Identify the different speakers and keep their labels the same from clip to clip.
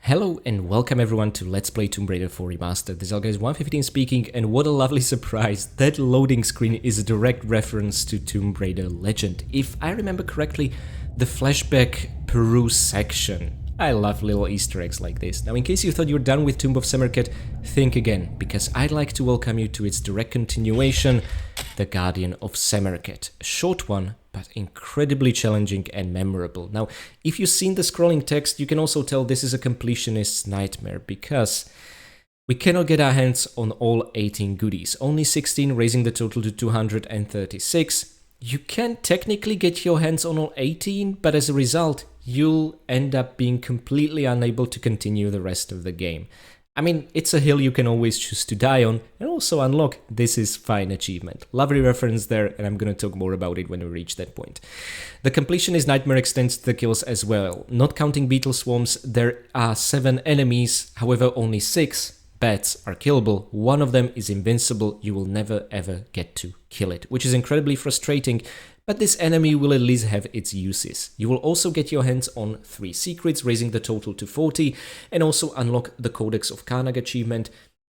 Speaker 1: Hello and welcome everyone to Let's Play Tomb Raider 4 Remastered. This is Guys 115 speaking, and what a lovely surprise. That loading screen is a direct reference to Tomb Raider Legend. If I remember correctly, the flashback Peru section. I love little Easter eggs like this. Now, in case you thought you were done with Tomb of Semerkhet, think again, because I'd like to welcome you to its direct continuation, The Guardian of Semerkhet. A short one, but incredibly challenging and memorable. Now, if you've seen the scrolling text, you can also tell this is a completionist's nightmare, because we cannot get our hands on all 18 goodies, only 16, raising the total to 236. You can technically get your hands on all 18, but as a result, you'll end up being completely unable to continue the rest of the game. I mean, it's a hill you can always choose to die on, and also unlock this is fine achievement. Lovely reference there, and I'm gonna talk more about it when we reach that point. The completionist nightmare extends to the kills as well. Not counting beetle swarms, there are 7 enemies, however only 6 bats are killable. One of them is invincible, you will never ever get to kill it, which is incredibly frustrating, but this enemy will at least have its uses. You will also get your hands on 3 secrets, raising the total to 40, and also unlock the Codex of Karnak achievement.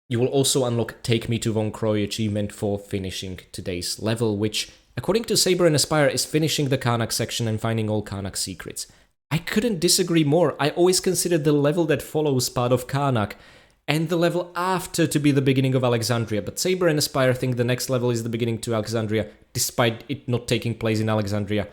Speaker 1: You will also unlock Take Me to Von Croy achievement for finishing today's level, which, according to Saber and Aspire, is finishing the Karnak section and finding all Karnak secrets. I couldn't disagree more. I always considered the level that follows part of Karnak, and the level after to be the beginning of Alexandria, but Saber and Aspire think the next level is the beginning to Alexandria, despite it not taking place in Alexandria.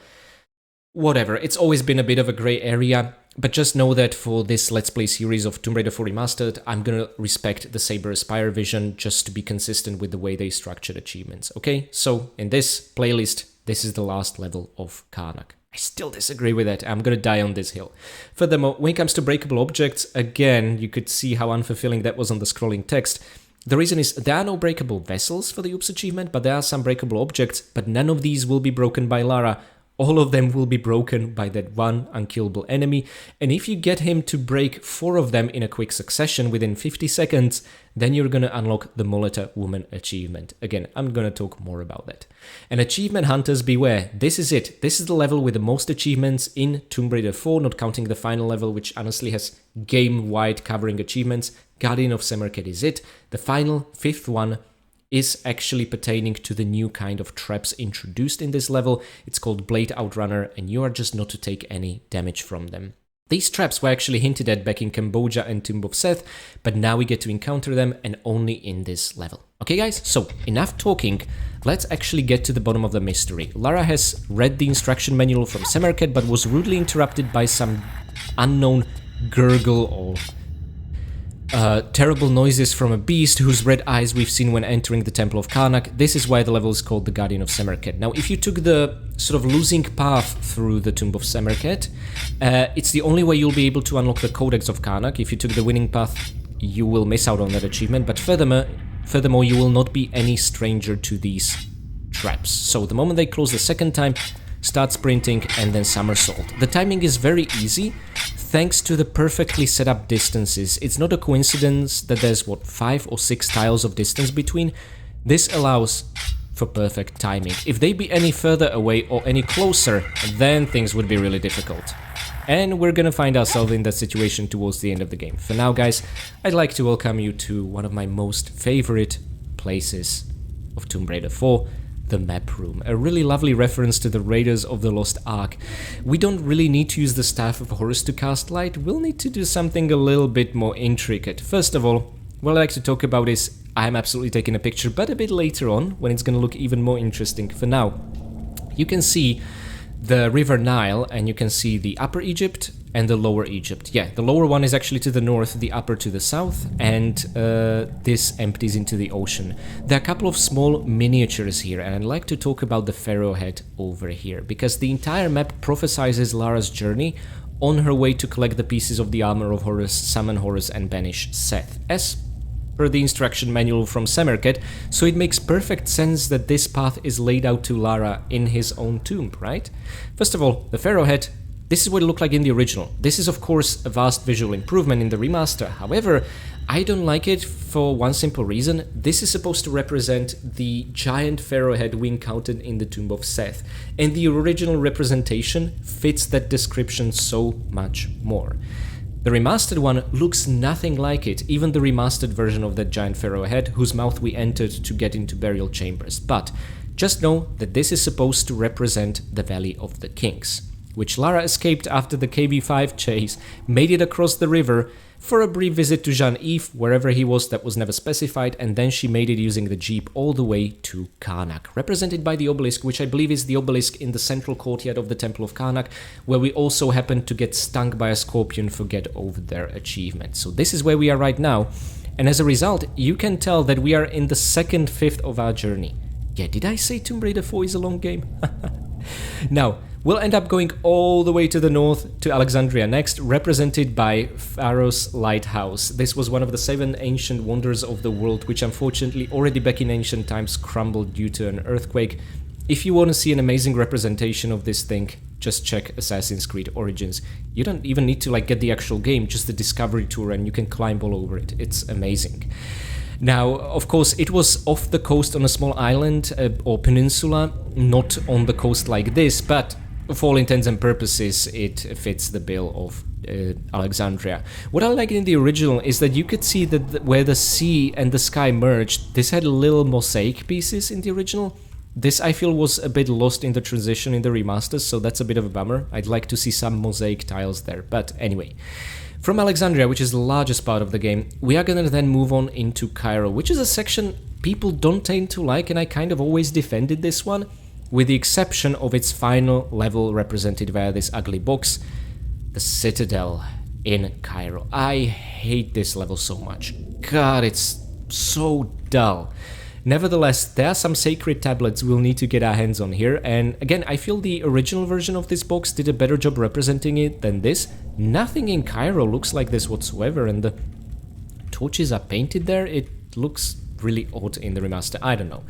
Speaker 1: Whatever, it's always been a bit of a grey area, but just know that for this Let's Play series of Tomb Raider 4 Remastered, I'm gonna respect the Saber Aspire vision just to be consistent with the way they structured achievements, okay? So, in this playlist, this is the last level of Karnak. I still disagree with that. I'm gonna die on this hill. Furthermore, when it comes to breakable objects, again, you could see how unfulfilling that was on the scrolling text. The reason is there are no breakable vessels for the Oops achievement, but there are some breakable objects, but none of these will be broken by Lara. All of them will be broken by that one unkillable enemy, and if you get him to break 4 of them in a quick succession within 50 seconds, then you're gonna unlock the Muleta Woman achievement. Again, I'm gonna talk more about that. And achievement hunters beware, this is it. This is the level with the most achievements in Tomb Raider 4, not counting the final level, which honestly has game-wide covering achievements. Guardian of Semerkhet is it. The final, 5th one, is actually pertaining to the new kind of traps introduced in this level. It's called Blade Outrunner, and you are just not to take any damage from them. These traps were actually hinted at back in Cambodia and Tomb of Seth, but now we get to encounter them, and only in this level. Okay guys, so enough talking, let's actually get to the bottom of the mystery. Lara has read the instruction manual from Semerkhet, but was rudely interrupted by some unknown gurgle or terrible noises from a beast whose red eyes we've seen when entering the Temple of Karnak. This is why the level is called the Guardian of Semerkhet. Now, if you took the sort of losing path through the Tomb of Semerkhet, it's the only way you'll be able to unlock the Codex of Karnak. If you took the winning path, you will miss out on that achievement, but furthermore, you will not be any stranger to these traps. So the moment they close the second time, start sprinting and then somersault. The timing is very easy, thanks to the perfectly set up distances. It's not a coincidence that there's, 5 or 6 tiles of distance between. This allows for perfect timing. If they be any further away or any closer, then things would be really difficult. And we're gonna find ourselves in that situation towards the end of the game. For now, guys, I'd like to welcome you to one of my most favorite places of Tomb Raider 4, the map room. A really lovely reference to the Raiders of the Lost Ark. We don't really need to use the Staff of Horus to cast light, we'll need to do something a little bit more intricate. First of all, what I like to talk about is I'm absolutely taking a picture, but a bit later on, when it's gonna look even more interesting. For now, you can see the River Nile, and you can see the Upper Egypt and the Lower Egypt. Yeah, the lower one is actually to the north, the upper to the south, and this empties into the ocean. There are a couple of small miniatures here, and I'd like to talk about the Pharaoh head over here, because the entire map prophesizes Lara's journey on her way to collect the pieces of the armor of Horus, summon Horus, and banish Seth, as per the instruction manual from Semerkhet, so it makes perfect sense that this path is laid out to Lara in his own tomb, right? First of all, the Pharaoh head, this is what it looked like in the original. This is of course a vast visual improvement in the remaster, however, I don't like it for one simple reason. This is supposed to represent the giant Pharaoh head we encountered in the Tomb of Seth, and the original representation fits that description so much more. The remastered one looks nothing like it, even the remastered version of that giant pharaoh head whose mouth we entered to get into burial chambers. But just know that this is supposed to represent the Valley of the Kings, which Lara escaped after the KB5 chase, made it across the river for a brief visit to Jean-Yves, wherever he was that was never specified, and then she made it using the jeep all the way to Karnak, represented by the obelisk, which I believe is the obelisk in the central courtyard of the Temple of Karnak, where we also happened to get stung by a scorpion for Get Over There achievement. So this is where we are right now, and as a result, you can tell that we are in the second fifth of our journey. Yeah, did I say Tomb Raider 4 is a long game? Now, we'll end up going all the way to the north to Alexandria next, represented by Pharos Lighthouse. This was one of the 7 ancient wonders of the world, which unfortunately already back in ancient times crumbled due to an earthquake. If you want to see an amazing representation of this thing, just check Assassin's Creed Origins. You don't even need to get the actual game, just the Discovery Tour, and you can climb all over it. It's amazing. Now, of course, it was off the coast on a small island or peninsula, not on the coast like this, but for all intents and purposes, it fits the bill of Alexandria. What I like in the original is that you could see that where the sea and the sky merged, this had little mosaic pieces in the original. This, I feel, was a bit lost in the transition in the remasters, so that's a bit of a bummer. I'd like to see some mosaic tiles there, but anyway. From Alexandria, which is the largest part of the game, we are gonna then move on into Cairo, which is a section people don't tend to like, and I kind of always defended this one, with the exception of its final level represented via this ugly box, the Citadel in Cairo. I hate this level so much. God, it's so dull. Nevertheless, there are some sacred tablets we'll need to get our hands on here, and again, I feel the original version of this box did a better job representing it than this. Nothing in Cairo looks like this whatsoever, and the torches are painted there. It looks really odd in the remaster, I don't know.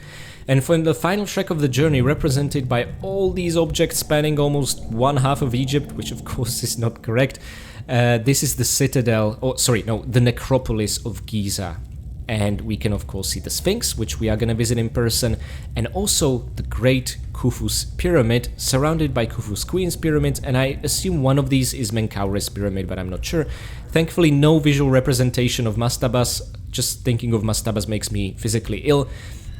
Speaker 1: And for the final track of the journey, represented by all these objects spanning almost one half of Egypt, which of course is not correct, this is the Citadel, the Necropolis of Giza. And we can of course see the Sphinx, which we are going to visit in person, and also the Great Khufu's Pyramid, surrounded by Khufu's Queen's Pyramid, and I assume one of these is Menkaure's Pyramid, but I'm not sure. Thankfully, no visual representation of mastabas. Just thinking of mastabas makes me physically ill.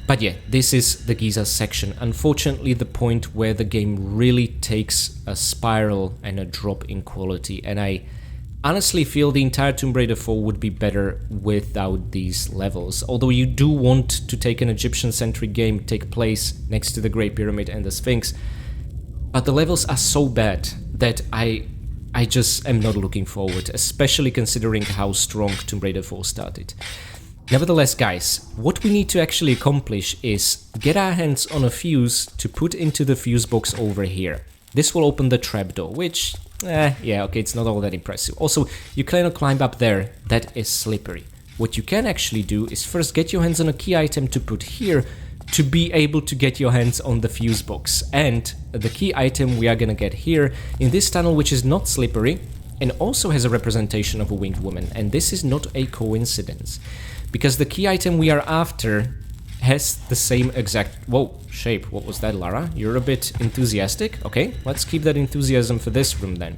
Speaker 1: But yeah, this is the Giza section. Unfortunately, the point where the game really takes a spiral and a drop in quality, and I honestly feel the entire Tomb Raider 4 would be better without these levels. Although you do want to take an Egyptian-centric game, take place next to the Great Pyramid and the Sphinx, but the levels are so bad that I just am not looking forward, especially considering how strong Tomb Raider 4 started. Nevertheless, guys, what we need to actually accomplish is get our hands on a fuse to put into the fuse box over here. This will open the trapdoor, which, yeah, okay, it's not all that impressive. Also, you cannot climb up there, that is slippery. What you can actually do is first get your hands on a key item to put here to be able to get your hands on the fuse box. And the key item we are gonna get here in this tunnel, which is not slippery and also has a representation of a winged woman. And this is not a coincidence, because the key item we are after has the same exact... Whoa, shape, what was that, Lara? You're a bit enthusiastic? Okay, let's keep that enthusiasm for this room then.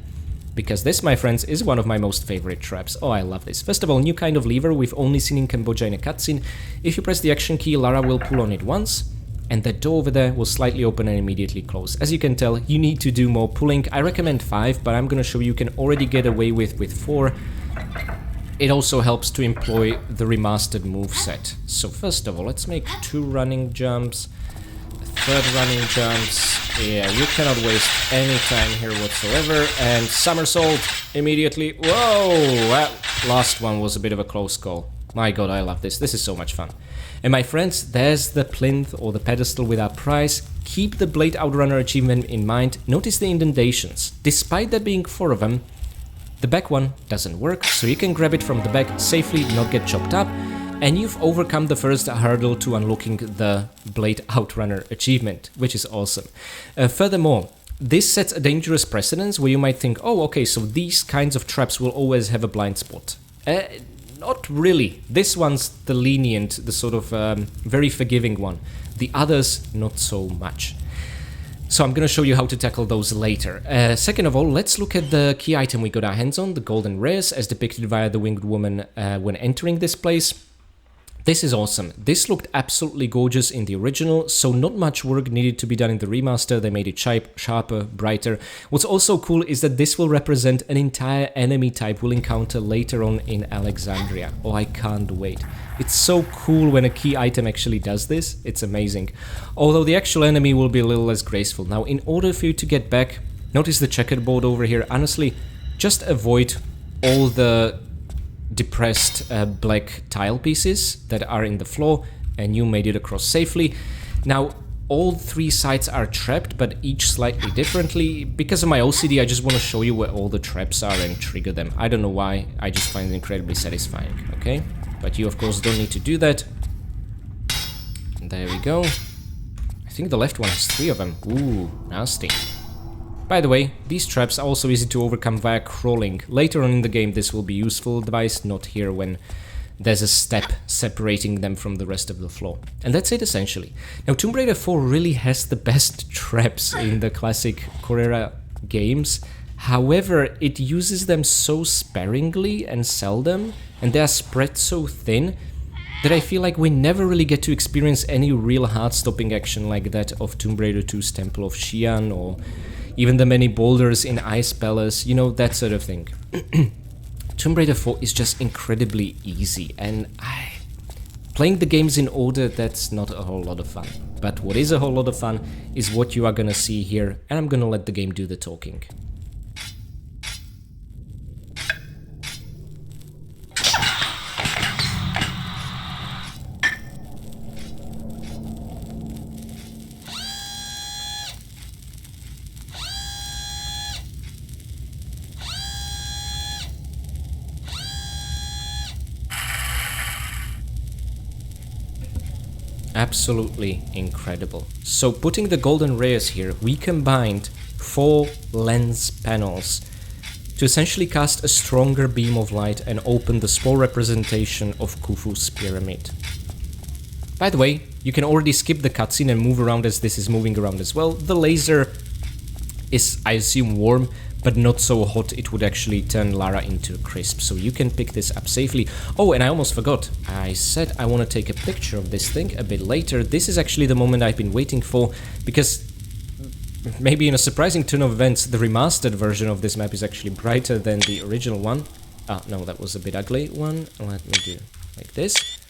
Speaker 1: Because this, my friends, is one of my most favorite traps. Oh, I love this. First of all, new kind of lever we've only seen in Cambodia in a cutscene. If you press the action key, Lara will pull on it once, and that door over there will slightly open and immediately close. As you can tell, you need to do more pulling. I recommend 5, but I'm gonna show you can already get away with 4. It also helps to employ the remastered moveset. So first of all, let's make 2 running jumps, a 3rd running jumps. Yeah, you cannot waste any time here whatsoever. And somersault immediately. Whoa! That last one was a bit of a close call. My god, I love this. This is so much fun. And my friends, there's the plinth or the pedestal with our prize. Keep the Blade Outrunner achievement in mind. Notice the indentations. Despite there being 4 of them, the back one doesn't work, so you can grab it from the back safely, not get chopped up, and you've overcome the first hurdle to unlocking the Blade Outrunner achievement, which is awesome. Furthermore, this sets a dangerous precedence where you might think, oh, okay, so these kinds of traps will always have a blind spot. Not really. This one's the lenient, the sort of very forgiving one. The others, not so much. So I'm gonna show you how to tackle those later. Second of all, let's look at the key item we got our hands on, the golden rares, as depicted via the winged woman when entering this place. This is awesome. This looked absolutely gorgeous in the original, so not much work needed to be done in the remaster. They made it sharper, brighter. What's also cool is that this will represent an entire enemy type we'll encounter later on in Alexandria. Oh, I can't wait. It's so cool when a key item actually does this. It's amazing. Although the actual enemy will be a little less graceful. Now, in order for you to get back, notice the checkerboard over here. Honestly, just avoid all the depressed black tile pieces that are in the floor, and you made it across safely. Now, all three sides are trapped, but each slightly differently. Because of my OCD, I just want to show you where all the traps are and trigger them. I don't know why, I just find it incredibly satisfying, okay? But you, of course, don't need to do that. There we go. I think the left one has 3 of them. Ooh, nasty. By the way, these traps are also easy to overcome via crawling. Later on in the game this will be a useful device, not here when there's a step separating them from the rest of the floor. And that's it essentially. Now Tomb Raider 4 really has the best traps in the classic Corera games. However, it uses them so sparingly and seldom, and they are spread so thin, that I feel like we never really get to experience any real heart-stopping action like that of Tomb Raider 2's Temple of Xi'an, or even the many boulders in Ice Palace, you know, that sort of thing. Tomb Raider 4 is just incredibly easy, and playing the games in order, that's not a whole lot of fun. But what is a whole lot of fun is what you are gonna see here, and I'm gonna let the game do the talking. Absolutely incredible. So putting the golden rays here, we combined 4 lens panels to essentially cast a stronger beam of light and open the small representation of Khufu's pyramid. By the way, you can already skip the cutscene and move around as this is moving around as well. The laser is, I assume, warm, but not so hot it would actually turn Lara into a crisp, so you can pick this up safely. Oh, and I almost forgot, I said I want to take a picture of this thing a bit later. This is actually the moment I've been waiting for, because maybe in a surprising turn of events, the remastered version of this map is actually brighter than the original one. No, that was a bit ugly one. Let me do like this.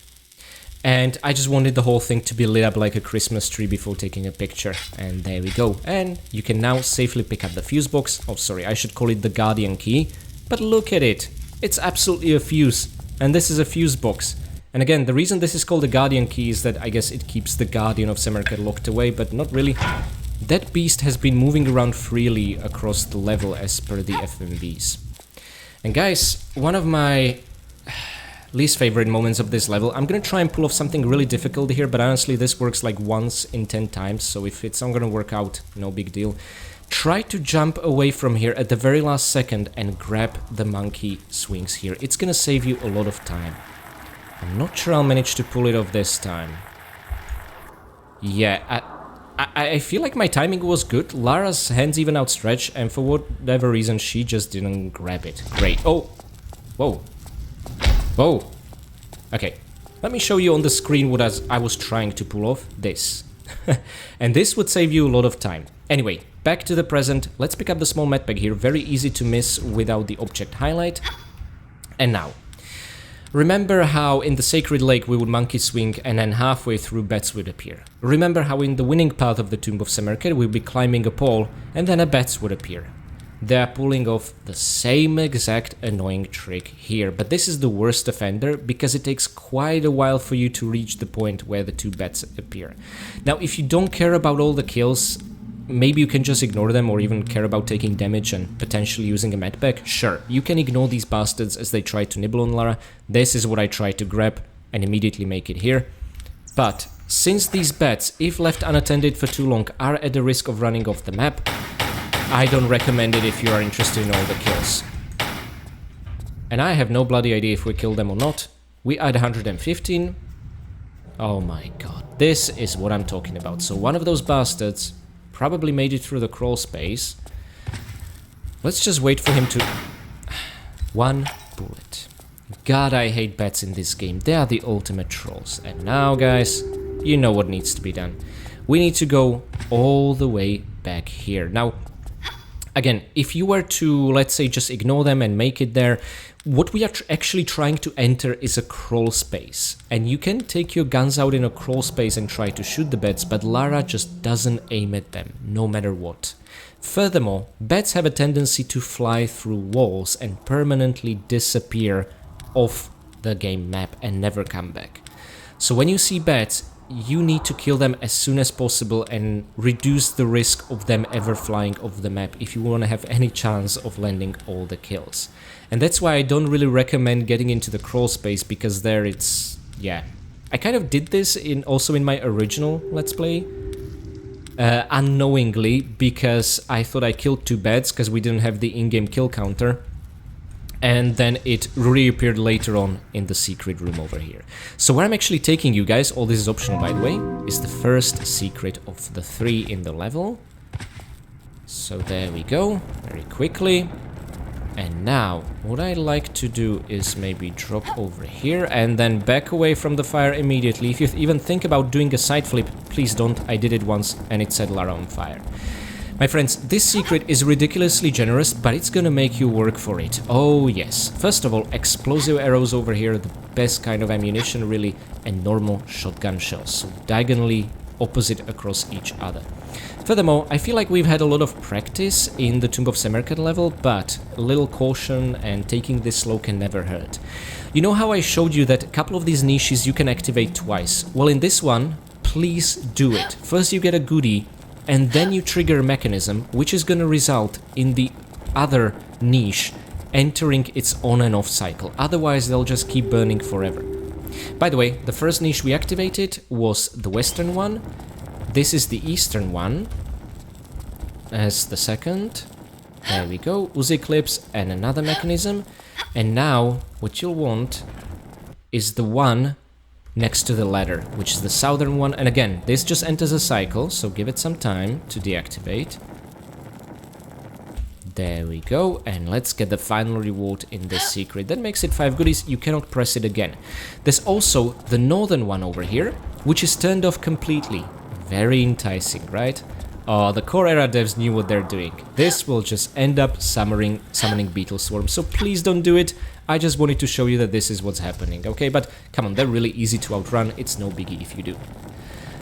Speaker 1: And I just wanted the whole thing to be lit up like a Christmas tree before taking a picture. And there we go. And you can now safely pick up the fuse box. Oh, sorry, I should call it the Guardian key. But look at it. It's absolutely a fuse. And this is a fuse box. And again, the reason this is called the Guardian key is that I guess it keeps the Guardian of Semerkhet locked away, but not really. That beast has been moving around freely across the level as per the FMVs. And guys, one of my least favorite moments of this level. I'm gonna try and pull off something really difficult here, but honestly this works like once in 10 times, so if it's not gonna work out, no big deal. Try to jump away from here at the very last second and grab the monkey swings here. It's gonna save you a lot of time. I'm not sure I'll manage to pull it off this time. Yeah, I feel like my timing was good. Lara's hands even outstretched, and for whatever reason she just didn't grab it. Great. Oh! Whoa. Whoa! Okay, let me show you on the screen what I was trying to pull off. This. And this would save you a lot of time. Anyway, back to the present. Let's pick up the small medpack here. Very easy to miss without the object highlight. And now, remember how in the Sacred Lake we would monkey swing and then halfway through bats would appear. Remember how in the winning path of the Tomb of Semerkhet we'd be climbing a pole and then a bats would appear. They are pulling off the same exact annoying trick here, but this is the worst offender because it takes quite a while for you to reach the point where the 2 bats appear. Now, if you don't care about all the kills, maybe you can just ignore them, or even care about taking damage and potentially using a medpack. Sure, you can ignore these bastards as they try to nibble on Lara. This is what I try to grab and immediately make it here. But since these bats, if left unattended for too long, are at the risk of running off the map, I don't recommend it if you are interested in all the kills. And I have no bloody idea if we kill them or not. We are at 115. Oh my god, this is what I'm talking about. So one of those bastards Probably made it through the crawl space. Let's just wait for him to... One bullet. God, I hate bats in this game. They are the ultimate trolls. And now, guys, you know what needs to be done. We need to go all the way back here. Now, again, if you were to, let's say, just ignore them and make it there, what we are actually trying to enter is a crawl space. And you can take your guns out in a crawl space and try to shoot the bats, but Lara just doesn't aim at them, no matter what. Furthermore, bats have a tendency to fly through walls and permanently disappear off the game map and never come back. So when you see bats, you need to kill them as soon as possible and reduce the risk of them ever flying off the map if you want to have any chance of landing all the kills. And that's why I don't really recommend getting into the crawl space, because there it's... yeah. I kind of did this also in my original Let's Play. Unknowingly, because I thought I killed 2 bats because we didn't have the in-game kill counter. And then it reappeared later on in the secret room over here. So where I'm actually taking you guys, all this is optional by the way, is the first secret of the 3 in the level. So there we go, very quickly. And now, what I like to do is maybe drop over here and then back away from the fire immediately. If you even think about doing a side flip, please don't. I did it once and it set Lara on fire. My friends, this secret is ridiculously generous, but it's gonna make you work for it. Oh yes. First of all, explosive arrows over here, the best kind of ammunition really, and normal shotgun shells, so diagonally opposite across each other. Furthermore, I feel like we've had a lot of practice in the Tomb of Semerkhet level, but a little caution and taking this slow can never hurt. You know how I showed you that a couple of these niches you can activate twice? Well, in this one, please do it. First you get a goodie, and then you trigger a mechanism, which is gonna result in the other niche entering its on and off cycle. Otherwise, they'll just keep burning forever. By the way, the first niche we activated was the western one. This is the eastern one as the second. There we go, Uzi clips and another mechanism. And now, what you'll want is the one next to the ladder, which is the southern one. And again, this just enters a cycle, so give it some time to deactivate. There we go, and let's get the final reward in this secret. That makes it 5 goodies, you cannot press it again. There's also the northern one over here, which is turned off completely. Very enticing, right? Oh, the core era devs knew what they're doing. This will just end up summoning beetle swarms, so please don't do it. I just wanted to show you that this is what's happening, okay? But come on, they're really easy to outrun, it's no biggie if you do.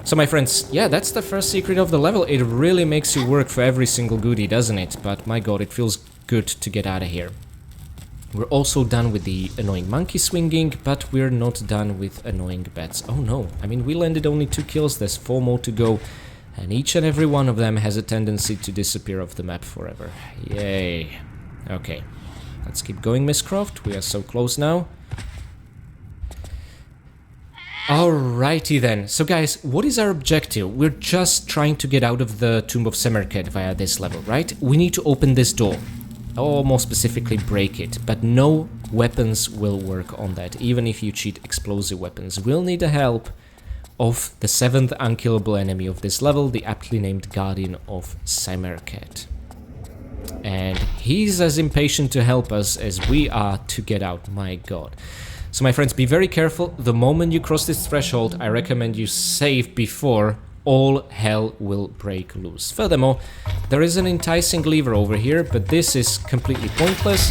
Speaker 1: So my friends, yeah, that's the first secret of the level. It really makes you work for every single goodie, doesn't it? But my god, it feels good to get out of here. We're also done with the annoying monkey swinging, but we're not done with annoying bats. Oh no, I mean, we landed only 2 kills, there's 4 more to go. And each and every one of them has a tendency to disappear off the map forever. Yay. Okay. Let's keep going, Miss Croft. We are so close now. Alrighty then. So guys, what is our objective? We're just trying to get out of the Tomb of Semerkhet via this level, right? We need to open this door. Or more specifically, break it. But no weapons will work on that, even if you cheat explosive weapons. We'll need the help of the 7th unkillable enemy of this level, the aptly named Guardian of Semerkhet. And he's as impatient to help us as we are to get out, my god. So my friends, be very careful. The moment you cross this threshold, I recommend you save before all hell will break loose. Furthermore, there is an enticing lever over here, but this is completely pointless.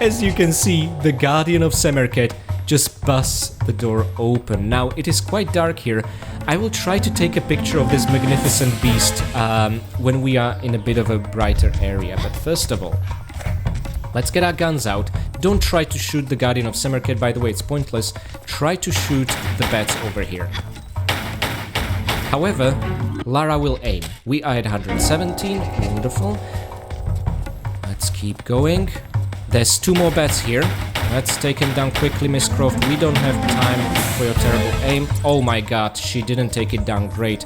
Speaker 1: As you can see, the Guardian of Semerkhet just busts the door open. Now, it is quite dark here. I will try to take a picture of this magnificent beast when we are in a bit of a brighter area. But first of all, let's get our guns out. Don't try to shoot the Guardian of Semerkhet, by the way, it's pointless. Try to shoot the bats over here. However, Lara will aim. We are at 117, wonderful. Let's keep going. There's 2 more bats here. Let's take him down quickly, Miss Croft. We don't have time for your terrible aim. Oh my god, she didn't take it down. Great.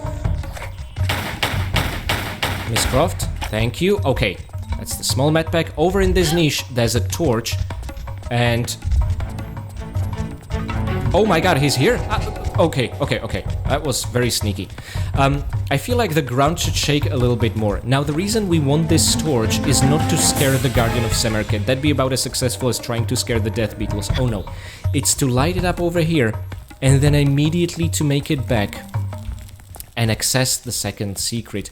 Speaker 1: Miss Croft, thank you. Okay, that's the small med pack. Over in this niche, there's a torch. And... oh my god, he's here? Okay. That was very sneaky. I feel like the ground should shake a little bit more. Now, the reason we want this torch is not to scare the Guardian of Semerkhet. That'd be about as successful as trying to scare the Death Beetles. Oh no. It's to light it up over here, and then immediately to make it back and access the second secret.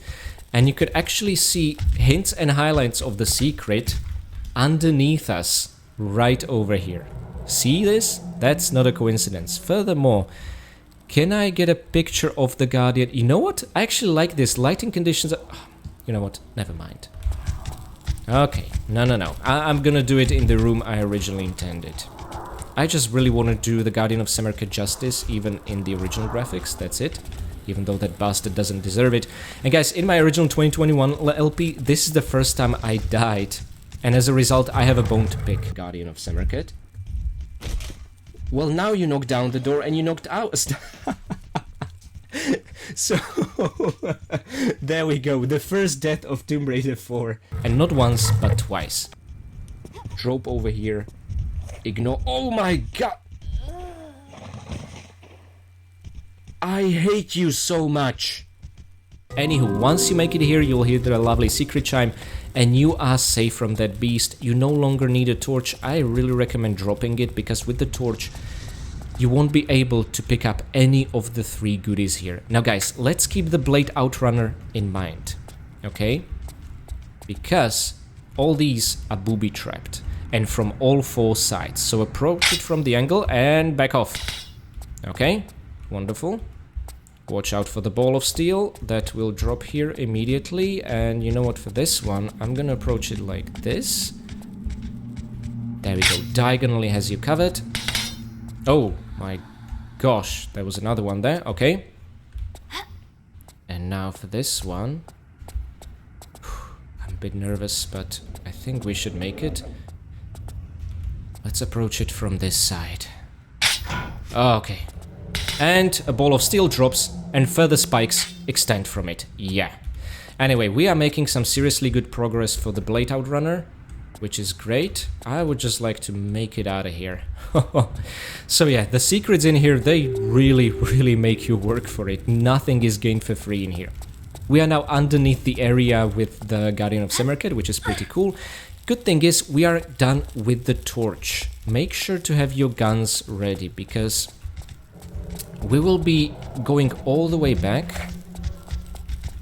Speaker 1: And you could actually see hints and highlights of the secret underneath us right over here. See this? That's not a coincidence. Furthermore, can I get a picture of the Guardian? You know what? I actually like this. Lighting conditions are... You know what? Never mind. Okay. No. I'm gonna do it in the room I originally intended. I just really want to do the Guardian of Semerkhet justice, even in the original graphics. That's it. Even though that bastard doesn't deserve it. And guys, in my original 2021 LP, this is the first time I died. And as a result, I have a bone to pick. Guardian of Semerkhet. Well, now you knocked down the door and you knocked out. So, there we go. The first death of Tomb Raider 4. And not once, but twice. Drop over here. Ignore. Oh my god! I hate you so much. Anywho, once you make it here, you'll hear the lovely secret chime, and you are safe from that beast. You no longer need a torch. I really recommend dropping it, because with the torch, you won't be able to pick up any of the 3 goodies here. Now guys, let's keep the blade Outrunner in mind, okay? Because all these are booby-trapped, and from all 4 sides. So approach it from the angle and back off. Okay, wonderful. Watch out for the ball of steel that will drop here immediately. And you know what, for this one, I'm gonna approach it like this. There we go, diagonally has you covered. Oh my gosh, there was another one there, okay. And now for this one. I'm a bit nervous, but I think we should make it. Let's approach it from this side. Okay. And a ball of steel drops, and further spikes extend from it. Yeah. Anyway, we are making some seriously good progress for the Blade Outrunner, which is great. I would just like to make it out of here. So yeah, the secrets in here, they really make you work for it. Nothing is gained for free in here. We are now underneath the area with the Guardian of Semerkhet, which is pretty cool. Good thing is, we are done with the torch. Make sure to have your guns ready, because we will be going all the way back,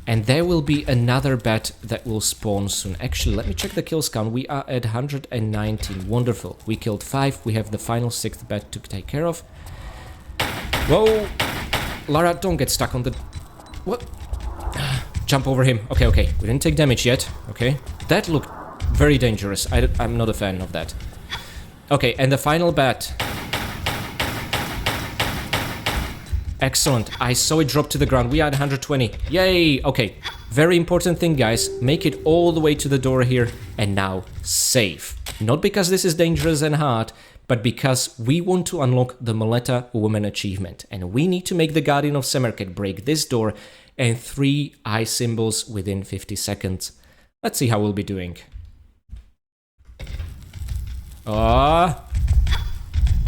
Speaker 1: and there will be another bat that will spawn soon. Actually, let me check the kills count. We are at 119. Wonderful. We killed 5. We have the final 6th bat to take care of. Whoa! Lara, don't get stuck on the... What? Jump over him. Okay. We didn't take damage yet. Okay. That looked very dangerous. I'm not a fan of that. Okay, and the final bat. Excellent. I saw it drop to the ground. We are at 120. Yay! Okay. Very important thing, guys. Make it all the way to the door here. And now, save. Not because this is dangerous and hard, but because we want to unlock the Muleta Woman achievement. And we need to make the Guardian of Semerkhet break this door and 3 eye symbols within 50 seconds. Let's see how we'll be doing.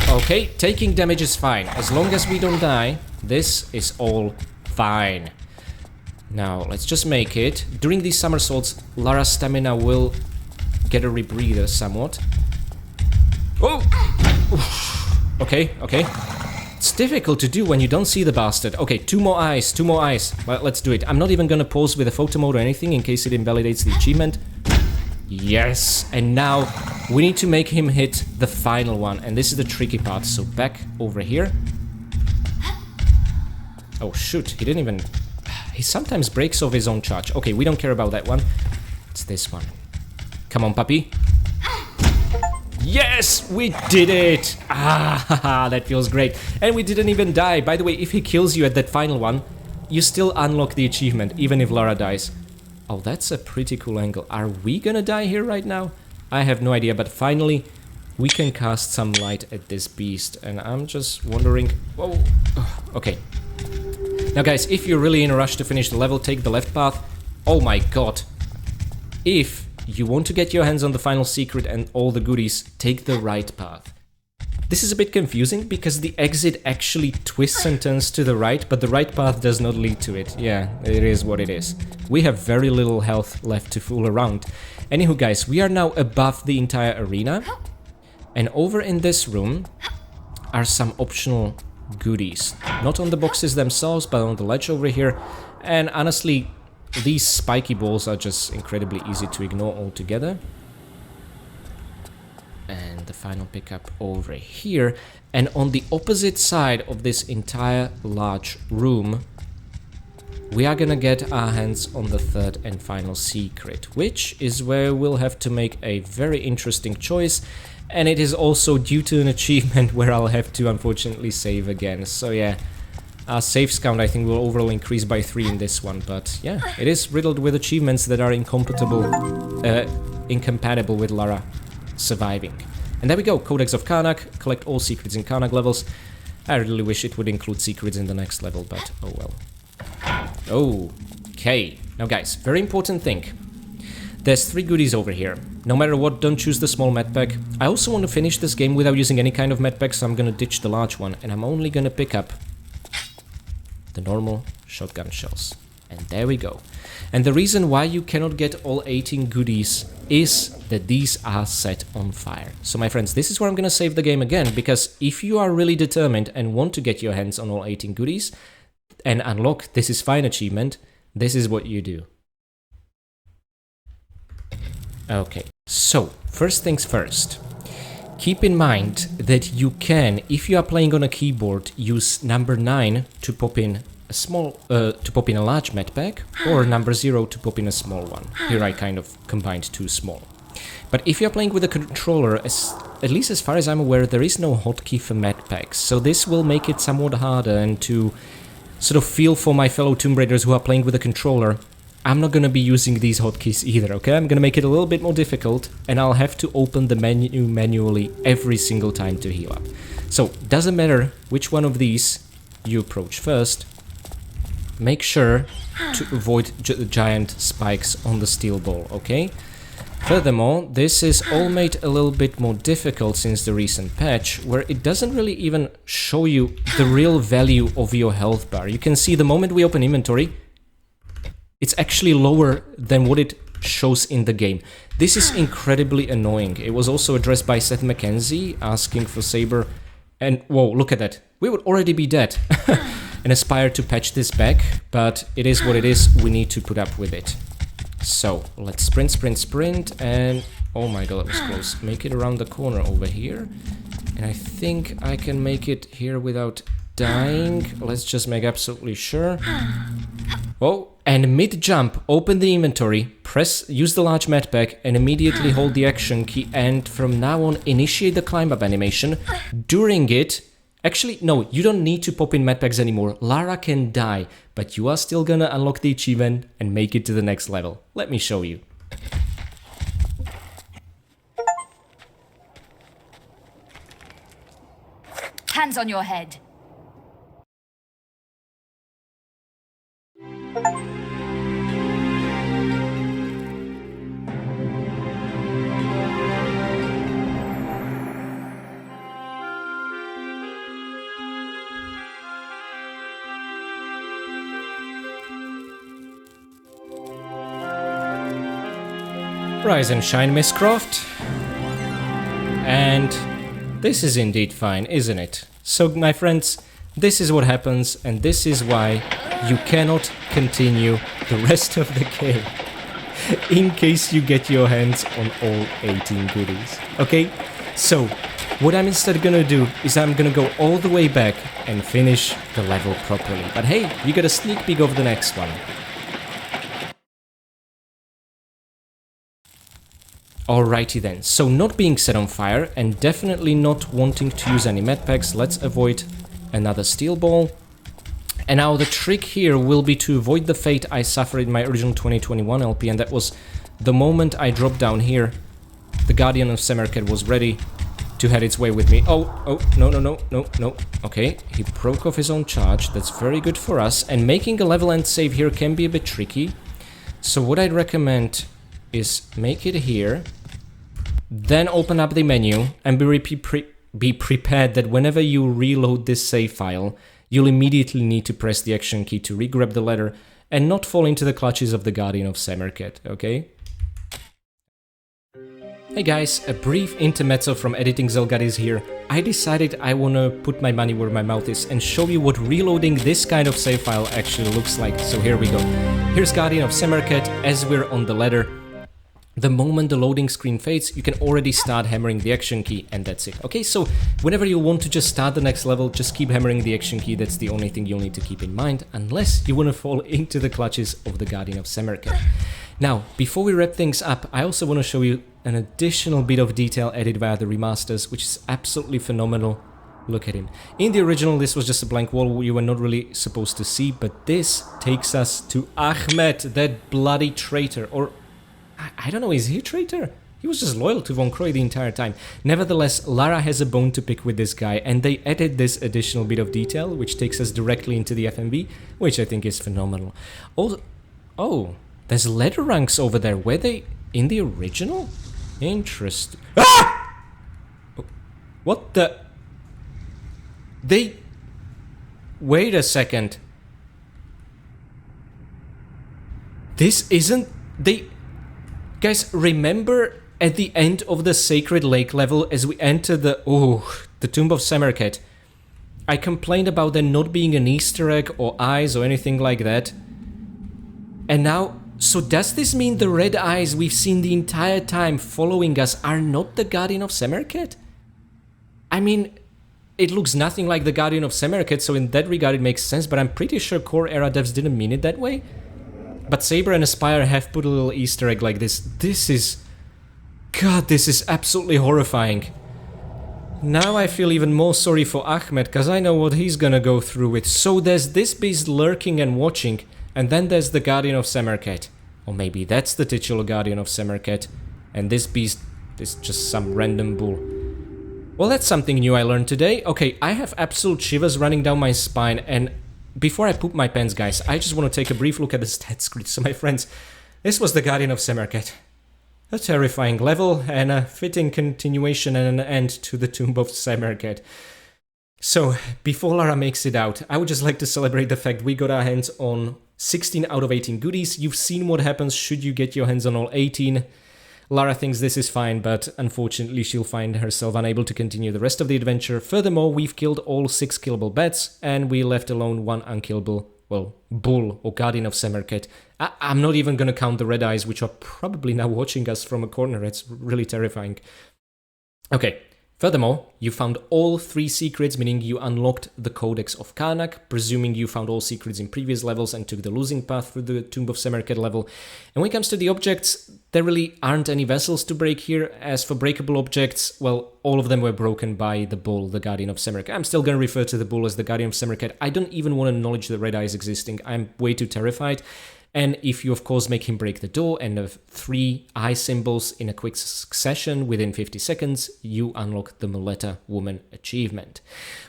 Speaker 1: Okay, taking damage is fine. As long as we don't die, this is all fine. Now, let's just make it. During these somersaults, Lara's stamina will get a rebreather somewhat. Oh! Okay. It's difficult to do when you don't see the bastard. Okay, 2 more eyes. Well, let's do it. I'm not even gonna pause with a photo mode or anything in case it invalidates the achievement. Yes, and now we need to make him hit the final one, and this is the tricky part. So back over here. Oh shoot, he didn't even... He sometimes breaks off his own charge. Okay, we don't care about that one. It's this one. Come on, puppy. Yes, we did it! Ah, that feels great. And we didn't even die. By the way, if he kills you at that final one, you still unlock the achievement, even if Lara dies. Oh, that's a pretty cool angle. Are we gonna die here right now? I have no idea, but finally we can cast some light at this beast, and I'm just wondering... Whoa. Okay. Now guys, if you're really in a rush to finish the level, take the left path. Oh my god. If you want to get your hands on the final secret and all the goodies, take the right path. This is a bit confusing because the exit actually twists and turns to the right, but the right path does not lead to it. Yeah, it is what it is. We have very little health left to fool around. Anywho, guys, we are now above the entire arena. And over in this room are some optional goodies. Not on the boxes themselves, but on the ledge over here. And honestly, these spiky balls are just incredibly easy to ignore altogether. And the final pickup over here. And on the opposite side of this entire large room, we are gonna get our hands on the third and final secret, which is where we'll have to make a very interesting choice. And it is also due to an achievement where I'll have to unfortunately save again. So yeah, our saves count I think will overall increase by 3 in this one. But yeah, it is riddled with achievements that are incompatible with Lara surviving. And there we go, Codex of Karnak, collect all secrets in Karnak levels. I really wish it would include secrets in the next level, but oh well. Okay, now guys, very important thing. There's 3 goodies over here. No matter what, don't choose the small medpack. I also want to finish this game without using any kind of medpack, so I'm gonna ditch the large one, and I'm only gonna pick up the normal shotgun shells. And there we go. And the reason why you cannot get all 18 goodies is that these are set on fire. So my friends, this is where I'm gonna save the game again, because if you are really determined and want to get your hands on all 18 goodies and unlock This Is Fine achievement, this is what you do. Okay, so first things first. Keep in mind that you can, if you are playing on a keyboard, use number 9 to pop in a small, a large medpack, or number 0 to pop in a small one. Here I kind of combined 2 small. But if you're playing with a controller, at least as far as I'm aware, there is no hotkey for medpacks, so this will make it somewhat harder. And to sort of feel for my fellow Tomb Raiders who are playing with a controller, I'm not gonna be using these hotkeys either, okay? I'm gonna make it a little bit more difficult, and I'll have to open the menu manually every single time to heal up. So, doesn't matter which one of these you approach first, make sure to avoid giant spikes on the steel ball, okay? Furthermore, this is all made a little bit more difficult since the recent patch, where it doesn't really even show you the real value of your health bar. You can see the moment we open inventory, it's actually lower than what it shows in the game. This is incredibly annoying. It was also addressed by Seth McKenzie, asking for Saber, and whoa, look at that. We would already be dead. And aspire to patch this back, but it is what it is, we need to put up with it. So, let's sprint, and oh my god, that was close. Make it around the corner over here. And I think I can make it here without dying. Let's just make absolutely sure. Oh, and mid-jump, open the inventory, use the large medpack, and immediately hold the action key, and from now on, initiate the climb-up animation. During it, actually, no, you don't need to pop in medpacks anymore. Lara can die, but you are still gonna unlock the achievement and make it to the next level. Let me show you.
Speaker 2: Hands on your head.
Speaker 1: Rise and shine, Miss Croft. And this is indeed fine, isn't it? So, my friends, this is what happens, and this is why you cannot continue the rest of the game in case you get your hands on all 18 goodies. Okay? So, what I'm instead gonna do is I'm gonna go all the way back and finish the level properly. But hey, you got a sneak peek of the next one. Alrighty then, so not being set on fire and definitely not wanting to use any medpacks, let's avoid another steel ball. And now the trick here will be to avoid the fate I suffered in my original 2021 LP, and that was the moment I dropped down here, the Guardian of Semerkhet was ready to head its way with me. Oh, no. Okay, he broke off his own charge, that's very good for us, and making a level end save here can be a bit tricky. So what I'd recommend is make it here, then open up the menu and be be prepared that whenever you reload this save file, you'll immediately need to press the action key to re-grab the letter and not fall into the clutches of the Guardian of Semerkhet, okay? Hey guys, a brief intermezzo from Editing Zelgadis here. I decided I wanna put my money where my mouth is and show you what reloading this kind of save file actually looks like, so here we go. Here's Guardian of Semerkhet as we're on the ladder. The moment the loading screen fades, you can already start hammering the action key, and that's it. Okay, so whenever you want to just start the next level, just keep hammering the action key. That's the only thing you'll need to keep in mind, unless you want to fall into the clutches of the Guardian of Semerkhet. Now, before we wrap things up, I also want to show you an additional bit of detail added via the remasters, which is absolutely phenomenal. Look at him. In the original, this was just a blank wall you were not really supposed to see, but this takes us to Ahmed, that bloody traitor, or... I don't know, is he a traitor? He was just loyal to Von Croy the entire time. Nevertheless, Lara has a bone to pick with this guy, and they added this additional bit of detail, which takes us directly into the FMV, which I think is phenomenal. Oh, there's letter ranks over there. Were they in the original? Interesting. Ah! What the... Wait a second. This isn't... Guys, remember at the end of the Sacred Lake level, as we enter the Tomb of Semerkhet, I complained about there not being an Easter egg or eyes or anything like that. And now, so does this mean the red eyes we've seen the entire time following us are not the Guardian of Semerkhet? I mean, it looks nothing like the Guardian of Semerkhet, so in that regard it makes sense, but I'm pretty sure core era devs didn't mean it that way. But Saber and Aspire have put a little Easter egg like this. This is... God, this is absolutely horrifying. Now I feel even more sorry for Ahmed, because I know what he's gonna go through with. So there's this beast lurking and watching, and then there's the Guardian of Semerkhet. Or maybe that's the titular Guardian of Semerkhet, and this beast is just some random bull. Well, that's something new I learned today. Okay, I have absolute shivers running down my spine, and... Before I poop my pants, guys, I just want to take a brief look at the stat screen. So my friends, this was the Guardian of Semerkhet. A terrifying level and a fitting continuation and an end to the Tomb of Semerkhet. So, before Lara makes it out, I would just like to celebrate the fact we got our hands on 16 out of 18 goodies. You've seen what happens should you get your hands on all 18. Lara thinks this is fine, but unfortunately she'll find herself unable to continue the rest of the adventure. Furthermore, we've killed all 6 killable bats, and we left alone 1 unkillable, well, bull or Guardian of Semerkhet. I'm not even gonna count the red eyes, which are probably now watching us from a corner. It's really terrifying. Okay. Furthermore, you found all 3 secrets, meaning you unlocked the Codex of Karnak, presuming you found all secrets in previous levels and took the losing path through the Tomb of Semerkhet level. And when it comes to the objects, there really aren't any vessels to break here. As for breakable objects, well, all of them were broken by the bull, the Guardian of Semerkhet. I'm still going to refer to the bull as the Guardian of Semerkhet. I don't even want to acknowledge the red eyes existing. I'm way too terrified. And if you, of course, make him break the door and have 3 eye symbols in a quick succession within 50 seconds, you unlock the Muleta Woman achievement.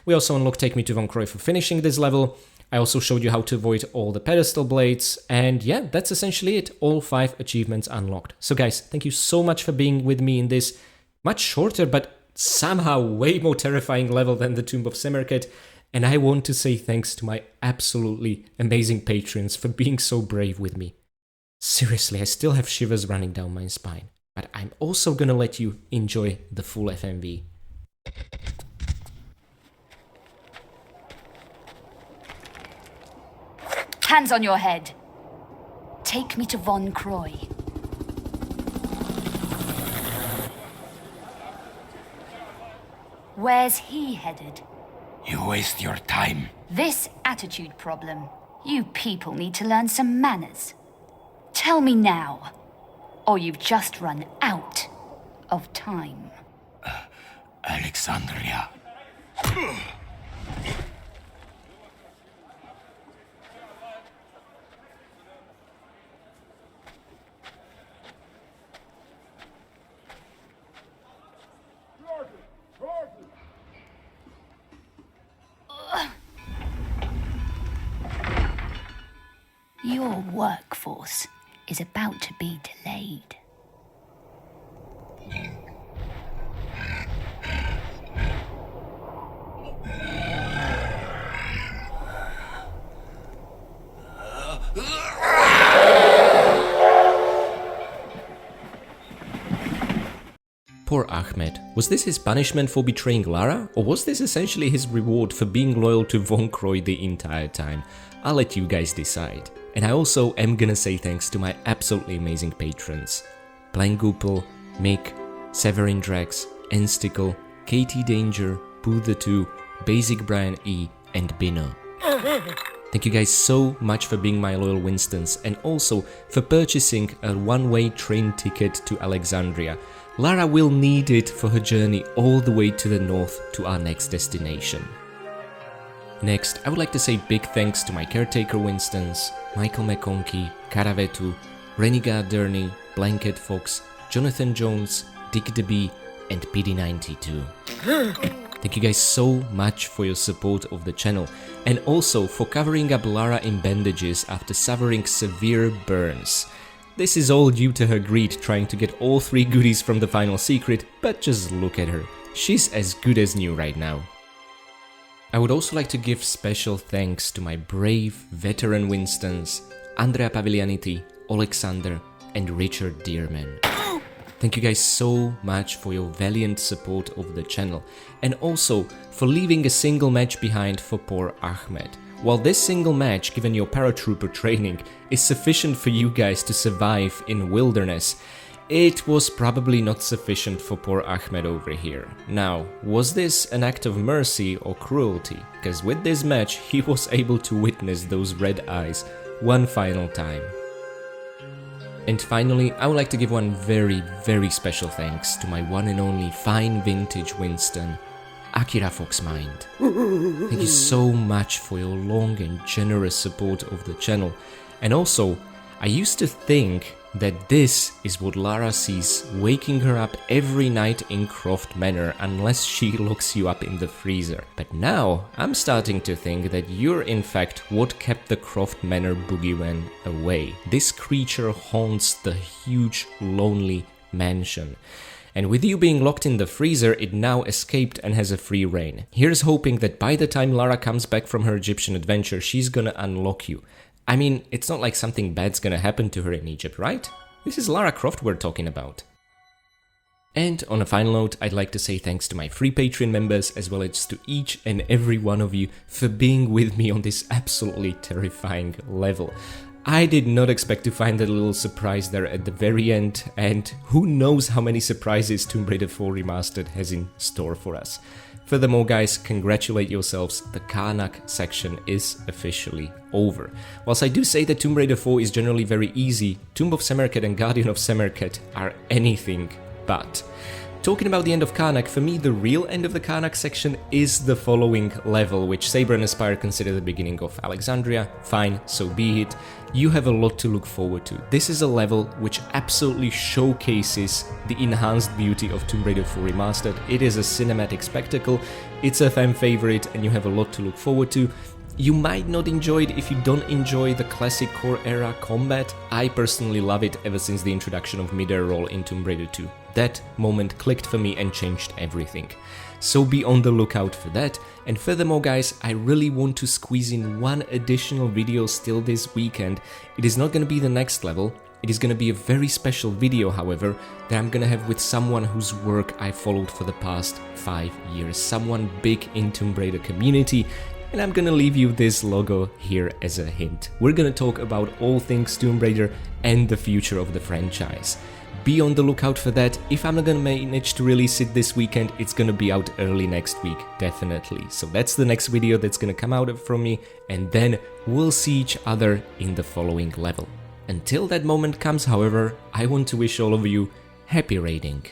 Speaker 1: We also unlocked Take Me to Von Croy for finishing this level. I also showed you how to avoid all the pedestal blades. And yeah, that's essentially it. All 5 achievements unlocked. So guys, thank you so much for being with me in this much shorter but somehow way more terrifying level than the Tomb of Semerkhet. And I want to say thanks to my absolutely amazing patrons for being so brave with me. Seriously, I still have shivers running down my spine. But I'm also gonna let you enjoy the full FMV.
Speaker 2: Hands on your head. Take me to Von Croy. Where's he headed?
Speaker 3: You waste your time.
Speaker 2: This attitude problem. You people need to learn some manners. Tell me now, or you've just run out of time.
Speaker 3: Alexandria.
Speaker 2: Your workforce is about to be delayed.
Speaker 1: Poor Ahmed. Was this his punishment for betraying Lara? Or was this essentially his reward for being loyal to Von Croy the entire time? I'll let you guys decide. And I also am gonna say thanks to my absolutely amazing patrons. Blangupel, Mick, Severin Drax, Enstickle, Katie Danger, Poo2, Basic Brian E, and Bino. Thank you guys so much for being my loyal Winstons and also for purchasing a one-way train ticket to Alexandria. Lara will need it for her journey all the way to the north to our next destination. Next, I would like to say big thanks to my caretaker Winstons, Michael McConkie, Karavetu, Renegade Durney, Blanket Fox, Jonathan Jones, Dick DeBee, and PD92. Thank you guys so much for your support of the channel and also for covering up Lara in bandages after suffering severe burns. This is all due to her greed trying to get all 3 goodies from the final secret, but just look at her. She's as good as new right now. I would also like to give special thanks to my brave veteran Winstons, Andrea Paviglianiti, Alexander, and Richard Dearman. Thank you guys so much for your valiant support of the channel and also for leaving a single match behind for poor Ahmed. While this single match, given your paratrooper training, is sufficient for you guys to survive in wilderness, it was probably not sufficient for poor Ahmed over here. Now, was this an act of mercy or cruelty? Because with this match he was able to witness those red eyes one final time. And finally, I would like to give one very special thanks to my one and only fine vintage Winston, Akira Foxmind. Thank you so much for your long and generous support of the channel. And also, I used to think that this is what Lara sees waking her up every night in Croft Manor unless she locks you up in the freezer. But now I'm starting to think that you're in fact what kept the Croft Manor boogeyman away. This creature haunts the huge lonely mansion. And with you being locked in the freezer, it now escaped and has a free reign. Here's hoping that by the time Lara comes back from her Egyptian adventure, she's gonna unlock you. I mean, it's not like something bad's gonna happen to her in Egypt, right? This is Lara Croft we're talking about. And on a final note, I'd like to say thanks to my free Patreon members as well as to each and every one of you for being with me on this absolutely terrifying level. I did not expect to find that little surprise there at the very end, and who knows how many surprises Tomb Raider 4 Remastered has in store for us. Furthermore guys, congratulate yourselves, the Karnak section is officially over. Whilst I do say that Tomb Raider 4 is generally very easy, Tomb of Semerkhet and Guardian of Semerkhet are anything but. Talking about the end of Karnak, for me the real end of the Karnak section is the following level, which Saber and Aspire consider the beginning of Alexandria. Fine, so be it. You have a lot to look forward to. This is a level which absolutely showcases the enhanced beauty of Tomb Raider 4 Remastered. It is a cinematic spectacle, it's a fan favorite, and you have a lot to look forward to. You might not enjoy it if you don't enjoy the classic core era combat. I personally love it ever since the introduction of mid-air roll in Tomb Raider 2. That moment clicked for me and changed everything. So be on the lookout for that. And furthermore guys, I really want to squeeze in one additional video still this weekend. It is not going to be the next level. It is going to be a very special video, however, that I'm going to have with someone whose work I followed for the past 5 years. Someone big in Tomb Raider community. And I'm gonna leave you this logo here as a hint. We're gonna talk about all things Tomb Raider and the future of the franchise. Be on the lookout for that. If I'm not gonna manage to release it this weekend, it's gonna be out early next week, definitely. So that's the next video that's gonna come out from me, and then we'll see each other in the following level. Until that moment comes, however, I want to wish all of you happy raiding.